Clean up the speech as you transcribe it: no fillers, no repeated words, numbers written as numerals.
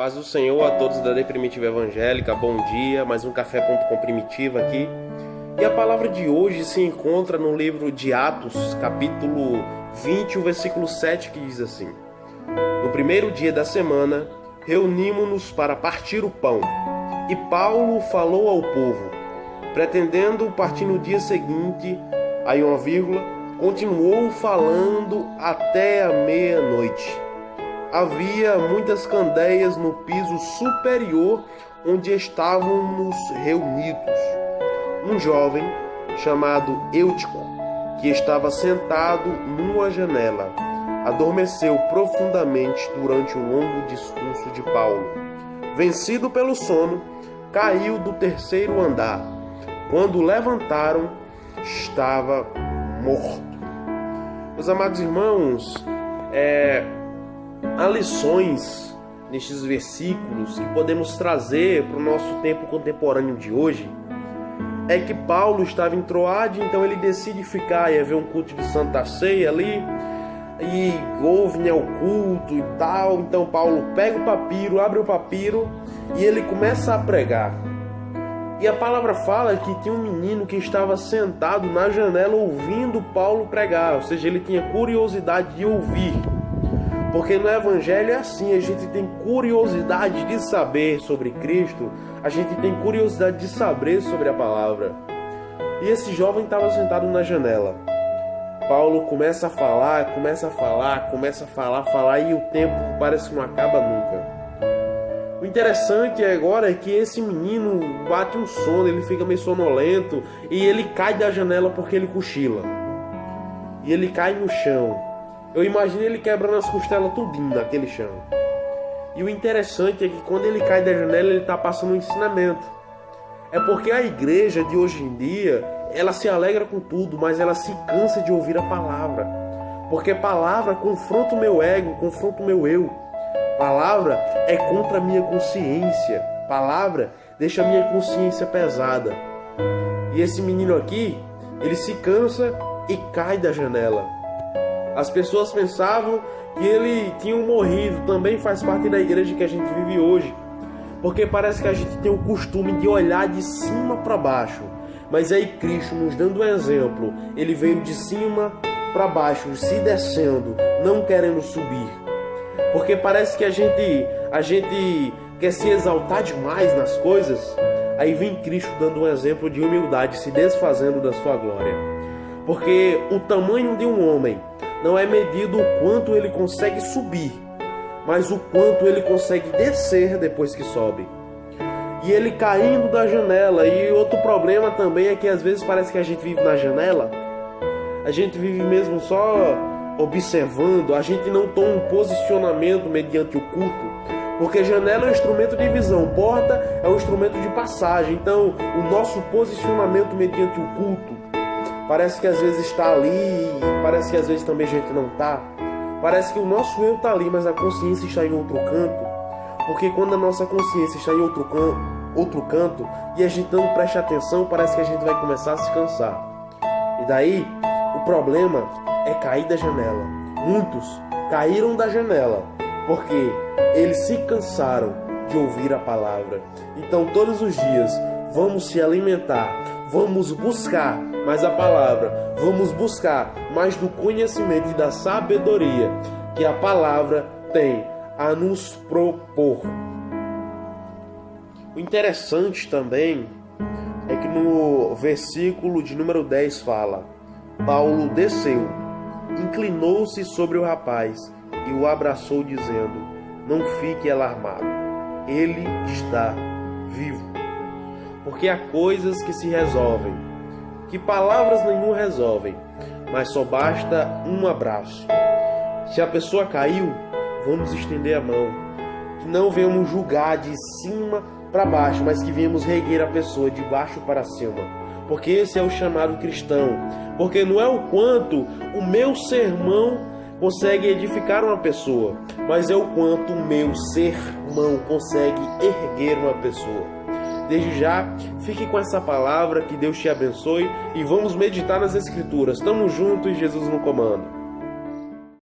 Paz do Senhor a todos da Primitiva Evangélica, bom dia, mais um Café.com Primitiva aqui. E a palavra de hoje se encontra no livro de Atos, capítulo 20, o versículo 7, que diz assim: No primeiro dia da semana, reunimos-nos para partir o pão, e Paulo falou ao povo, pretendendo partir no dia seguinte, aí uma vírgula, continuou falando até a meia-noite. Havia muitas candeias no piso superior onde estávamos reunidos. Um jovem chamado Eutico, que estava sentado numa janela, adormeceu profundamente durante o longo discurso de Paulo. Vencido pelo sono, caiu do terceiro andar. Quando levantaram, estava morto. Meus amados irmãos, há lições nestes versículos que podemos trazer para o nosso tempo contemporâneo de hoje. É que Paulo estava em Troade, então ele decide ficar e haver um culto de Santa Ceia ali, e ouve o culto e tal. Então Paulo pega o papiro, abre o papiro e ele começa a pregar. E a palavra fala que tinha um menino que estava sentado na janela ouvindo Paulo pregar, ou seja, ele tinha curiosidade de ouvir. Porque no Evangelho é assim, a gente tem curiosidade de saber sobre Cristo, a gente tem curiosidade de saber sobre a palavra. E esse jovem estava sentado na janela. Paulo começa a falar, e o tempo parece que não acaba nunca. O interessante agora é que esse menino bate um sono, ele fica meio sonolento e ele cai da janela porque ele cochila. E ele cai no chão. Eu imagino ele quebrando as costelas tudinho naquele chão. E o interessante é que quando ele cai da janela, ele está passando um ensinamento. É porque a igreja de hoje em dia, ela se alegra com tudo, mas ela se cansa de ouvir a palavra. Porque palavra confronta o meu ego, confronta o meu eu. Palavra é contra a minha consciência. Palavra deixa a minha consciência pesada. E esse menino aqui, ele se cansa e cai da janela. As pessoas pensavam que ele tinha morrido, também faz parte da igreja que a gente vive hoje. Porque parece que a gente tem o costume de olhar de cima para baixo. Mas aí Cristo nos dando um exemplo, ele veio de cima para baixo, se descendo, não querendo subir. Porque parece que a gente quer se exaltar demais nas coisas. Aí vem Cristo dando um exemplo de humildade, se desfazendo da sua glória. Porque o tamanho de um homem não é medido o quanto ele consegue subir, mas o quanto ele consegue descer depois que sobe. E ele caindo da janela. E outro problema também é que às vezes parece que a gente vive na janela, a gente vive mesmo só observando, a gente não toma um posicionamento mediante o culto, porque janela é um instrumento de visão, porta é um instrumento de passagem. Então o nosso posicionamento mediante o culto parece que às vezes está ali, parece que às vezes também a gente não está. Parece que o nosso eu está ali, mas a consciência está em outro canto. Porque quando a nossa consciência está em outro canto e a gente não presta atenção, parece que a gente vai começar a se cansar. E daí, o problema é cair da janela. Muitos caíram da janela porque eles se cansaram de ouvir a palavra. Então todos os dias vamos se alimentar, vamos buscar mais a palavra, vamos buscar mais do conhecimento e da sabedoria que a palavra tem a nos propor. O interessante também é que no versículo de número 10 fala: Paulo desceu, inclinou-se sobre o rapaz e o abraçou dizendo: Não fique alarmado, ele está vivo. Porque há coisas que se resolvem, que palavras nenhum resolvem, mas só basta um abraço. Se a pessoa caiu, vamos estender a mão, que não venhamos julgar de cima para baixo, mas que venhamos reguer a pessoa de baixo para cima. Porque esse é o chamado cristão. Porque não é o quanto o meu sermão consegue edificar uma pessoa, mas é o quanto o meu sermão consegue erguer uma pessoa. Desde já, fique com essa palavra, que Deus te abençoe e vamos meditar nas Escrituras. Tamo junto e Jesus no comando.